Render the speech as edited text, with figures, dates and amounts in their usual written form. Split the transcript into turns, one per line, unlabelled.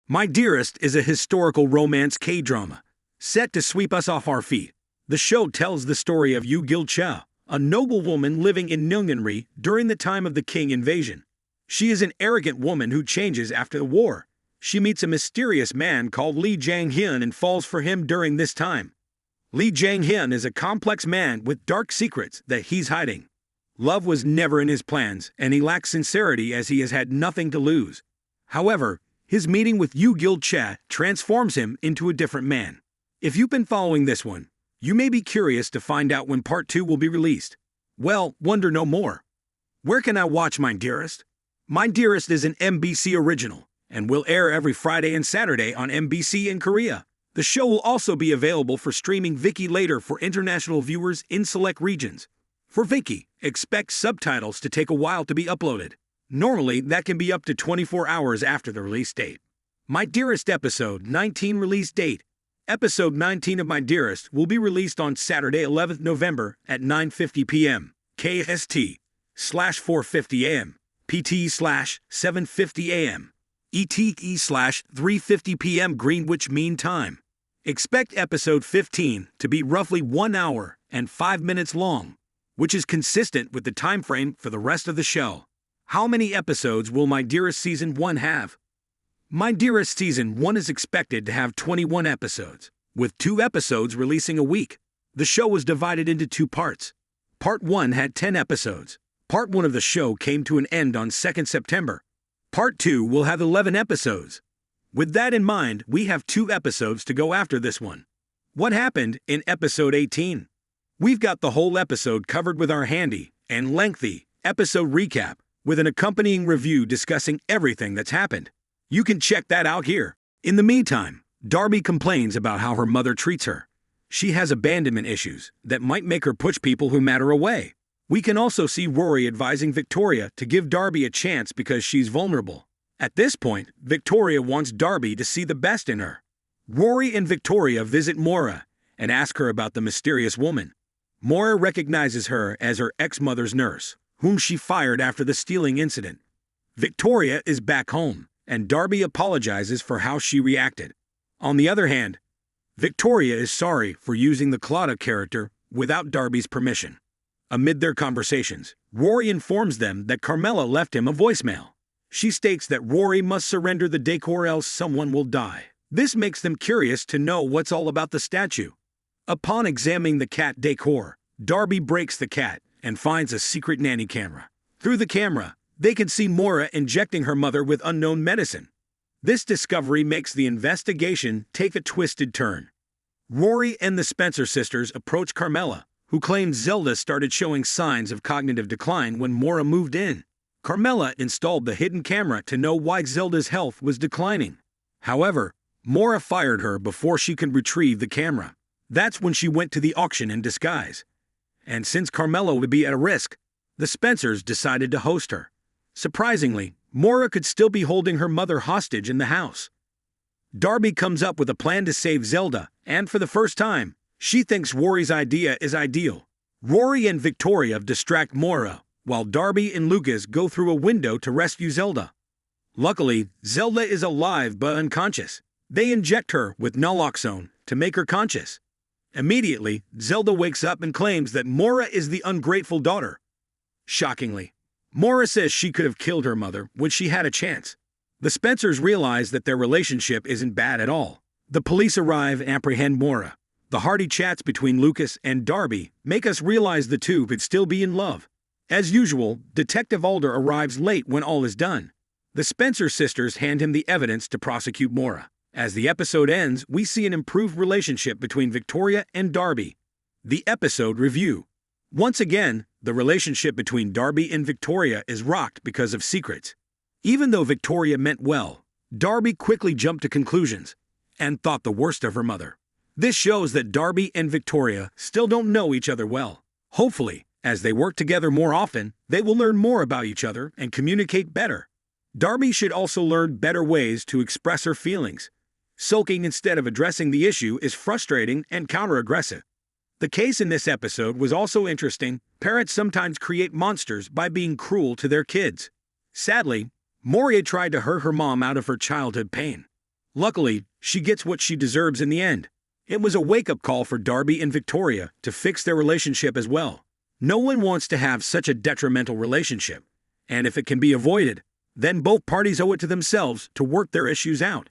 My Dearest is a historical romance K-drama, set to sweep us off our feet. The show tells the story of Yu Gil-cha, a noble woman living in Nyeonri during the time of the Qing invasion. She is an arrogant woman who changes after the war. She meets a mysterious man called Lee Jang-hyun and falls for him during this time. Lee Jang-hyun is a complex man with dark secrets that he's hiding. Love was never in his plans, and he lacks sincerity as he has had nothing to lose. However, his meeting with Yu Gil-cha transforms him into a different man. If you've been following this one, you may be curious to find out when Part 2 will be released. Well, wonder no more. Where can I watch My Dearest? My Dearest is an MBC original and will air every Friday and Saturday on MBC in Korea. The show will also be available for streaming Viki later for international viewers in select regions. For Viki, expect subtitles to take a while to be uploaded. Normally, that can be up to 24 hours after the release date. My Dearest Episode 19 release date. Episode 19 of My Dearest will be released on Saturday, 11th November at 9:50 p.m. KST/4:50 a.m. PT/7:50 a.m. ETE/3:50 p.m. Greenwich Mean Time. Expect episode 15 to be roughly 1 hour and 5 minutes long, which is consistent with the time frame for the rest of the show. How many episodes will My Dearest Season 1 have? My Dearest Season 1 is expected to have 21 episodes, with 2 episodes releasing a week. The show was divided into 2 parts. Part 1 had 10 episodes. Part 1 of the show came to an end on 2nd September. Part 2 will have 11 episodes. With that in mind, we have 2 episodes to go after this one. What happened in episode 18? We've got the whole episode covered with our handy and lengthy episode recap, with an accompanying review discussing everything that's happened. You can check that out here. In the meantime, Darby complains about how her mother treats her. She has abandonment issues that might make her push people who matter away. We can also see Rory advising Victoria to give Darby a chance because she's vulnerable. At this point, Victoria wants Darby to see the best in her. Rory and Victoria visit Mora and ask her about the mysterious woman. Mora recognizes her as her ex-mother's nurse, whom she fired after the stealing incident. Victoria is back home, and Darby apologizes for how she reacted. On the other hand, Victoria is sorry for using the Claudia character without Darby's permission. Amid their conversations, Rory informs them that Carmela left him a voicemail. She states that Rory must surrender the decor else someone will die. This makes them curious to know what's all about the statue. Upon examining the cat decor, Darby breaks the cat and finds a secret nanny camera. Through the camera, they can see Mora injecting her mother with unknown medicine. This discovery makes the investigation take a twisted turn. Rory and the Spencer sisters approach Carmela, who claims Zelda started showing signs of cognitive decline when Mora moved in. Carmela installed the hidden camera to know why Zelda's health was declining. However, Mora fired her before she could retrieve the camera. That's when she went to the auction in disguise. And since Carmela would be at a risk, the Spencers decided to host her. Surprisingly, Mora could still be holding her mother hostage in the house. Darby comes up with a plan to save Zelda, and for the first time, she thinks Rory's idea is ideal. Rory and Victoria distract Mora, while Darby and Lucas go through a window to rescue Zelda. Luckily, Zelda is alive but unconscious. They inject her with naloxone to make her conscious. Immediately, Zelda wakes up and claims that Mora is the ungrateful daughter. Shockingly, Mora says she could have killed her mother when she had a chance. The Spencers realize that their relationship isn't bad at all. The police arrive and apprehend Mora. The hearty chats between Lucas and Darby make us realize the two could still be in love. As usual, Detective Alder arrives late when all is done. The Spencer sisters hand him the evidence to prosecute Mora. As the episode ends, we see an improved relationship between Victoria and Darby. The episode review. Once again, the relationship between Darby and Victoria is rocked because of secrets. Even though Victoria meant well, Darby quickly jumped to conclusions and thought the worst of her mother. This shows that Darby and Victoria still don't know each other well. Hopefully, as they work together more often, they will learn more about each other and communicate better. Darby should also learn better ways to express her feelings. Sulking instead of addressing the issue is frustrating and counter-aggressive. The case in this episode was also interesting. Parents sometimes create monsters by being cruel to their kids. Sadly, Moria tried to hurt her mom out of her childhood pain. Luckily, she gets what she deserves in the end. It was a wake-up call for Darby and Victoria to fix their relationship as well. No one wants to have such a detrimental relationship, and if it can be avoided, then both parties owe it to themselves to work their issues out.